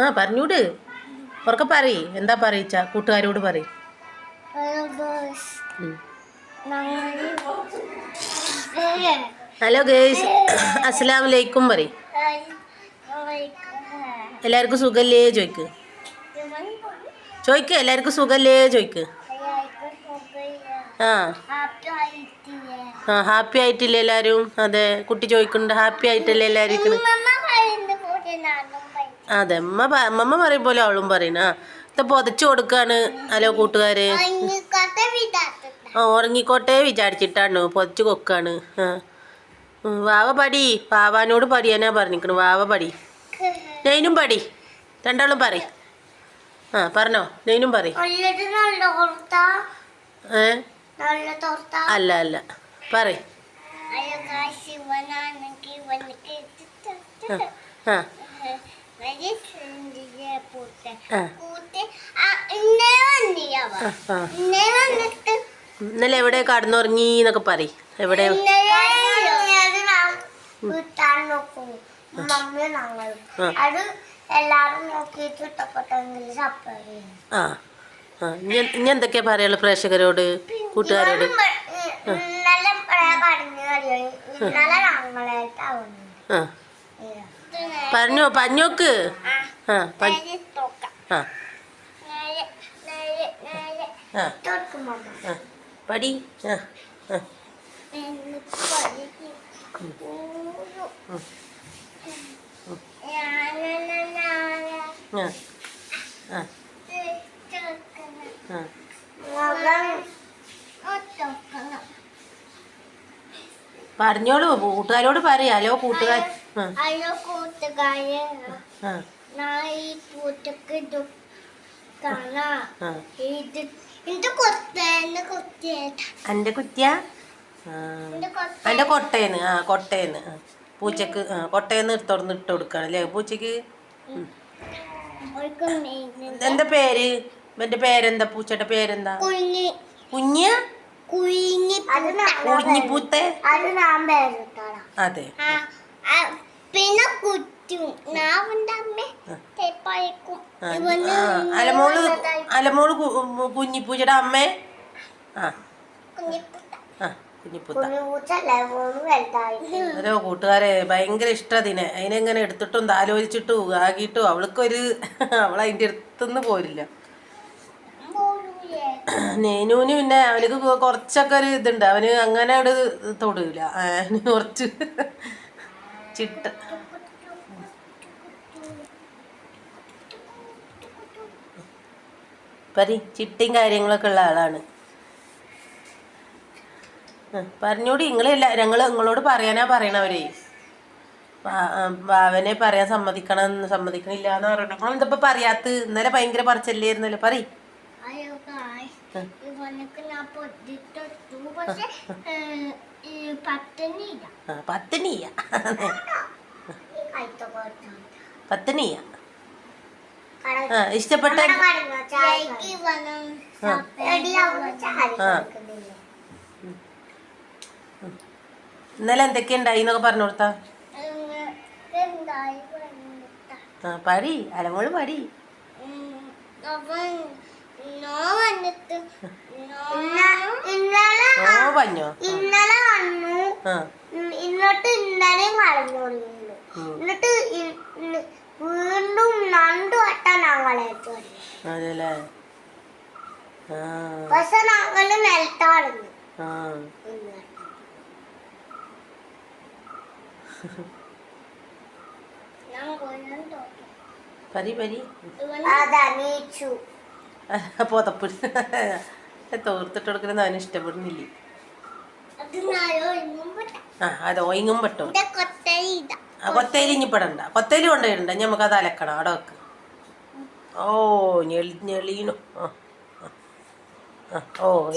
ആ പറഞ്ഞൂട് ഉറക്കെ പറയ് എന്താ പറയിച്ച കൂട്ടുകാരോട് പറയ് ഹലോ ഗേയ്സ് അസ്സലാമു അലൈക്കും പറയ് എല്ലാവർക്കും സുഖല്ലേ ചോദിക്ക് എല്ലാവർക്കും സുഖല്ലേ ചോദിക്ക് ആ ആ ഹാപ്പി ആയിട്ടില്ലേ എല്ലാവരും അതെ കുട്ടി ചോദിക്കുന്നുണ്ട് ഹാപ്പി ആയിട്ടല്ലേ എല്ലാവരും അതെ അമ്മമ്മ പറയും പോലെ അവളും പറയണ ഇത് പൊതച്ചു കൊടുക്കാണ് ഹലോ കൂട്ടുകാര് ആ ഉറങ്ങിക്കോട്ടെ വിചാരിച്ചിട്ടാണ് പൊതച്ചു കൊക്കാണ് ആ വാവ പടി വാവാനോട് പടിയാനാ പറഞ്ഞിരിക്കണു വാവ പടി നെയ്നും പടി രണ്ടാളും പറ ആ പറഞ്ഞോ നെയ്നും പറ അല്ല അല്ല പറ ആ ഇന്നലെ എവിടെ കടന്നുറങ്ങി എന്നൊക്കെ പറ എവിടെ ആ ആ ഇനി എന്തൊക്കെയാ പറയാള് പ്രേക്ഷകരോട് കൂട്ടുകാരോട് ആ പറഞ്ഞോ പറഞ്ഞോക്ക് ആ ആ ആ പടി ആ ആ പറഞ്ഞോളൂ കൂട്ടുകാരോട് പറയാലോ കൂട്ടുകാർ എന്റെ കുറ്റിയ എന്റെ കൊട്ടേന്ന് ആ കൊട്ടേന്ന് പൂച്ചക്ക് കൊട്ടേന്ന് തുറന്ന് ഇട്ട് കൊടുക്കാണ് അല്ലേ പൂച്ചക്ക് എന്താ പേര് എന്റെ പേരെന്താ പൂച്ചയുടെ പേരെന്താ കുഞ്ഞ് കുഞ്ഞിപ്പൂത്തെ അതെ അലമോള് കുഞ്ഞിപ്പൂച്ചയുടെ അമ്മേ ആ കുഞ്ഞിപ്പൂത്ത ഓരോ കൂട്ടുകാരെ ഭയങ്കര ഇഷ്ടം അതിനെങ്ങനെ എടുത്തിട്ടും ആലോചിച്ചിട്ടും ആകിയിട്ടും അവൾക്കൊരു അവളതിൻ്റെ അടുത്തുനിന്ന് പോരില്ല നെയ്നൂന് പിന്നെ അവനക്ക് കുറച്ചൊക്കെ ഒരു ഇതുണ്ട് അവന് അങ്ങനെ അവിടെ തൊടൂല അവന് കുറച്ച് ചിട്ട ചിട്ടയും കാര്യങ്ങളൊക്കെ ഉള്ള ആളാണ് പറഞ്ഞോടി നിങ്ങളോട് പറയാനാ പറയണവരെ അവനെ പറയാൻ സമ്മതിക്കണില്ല എന്ന് പറയണം നിങ്ങളെന്തപ്പോ പറയാത്ത ഇന്നലെ ഭയങ്കര പറച്ചല്ലായിരുന്നല്ലോ പറ പത്തനിയ ഇഷ്ടപ്പെട്ട ഇന്നലെ എന്തൊക്കെയുണ്ടായി എന്നൊക്കെ പറഞ്ഞു കൊടുത്താ പടി അലമോള് പടി പറഞ്ഞോ ഇന്നലെ വന്നു എന്നിട്ട് ഇന്നലെയും കളഞ്ഞു എന്നിട്ട് വീണ്ടും 2 വട്ടം ഞങ്ങളേക്ക് അതല്ലേ പക്ഷെ ഞങ്ങള് നിലത്താടുന്നു പോതപ്പ് തോർത്തിട്ട് കൊടുക്കുന്നത് അവന് ഇഷ്ടപ്പെടുന്നില്ലേ ആ അത് ഒയിങ്ങും പെട്ടോ കൊത്തയിൽ ഇഞ്ഞിപ്പെടണ്ട കൊത്തയിൽ കൊണ്ടുപോയിടണ്ട നമുക്കത് അലക്കണം അവിടെ വെക്ക് ഓ ഞെളീനു ഓ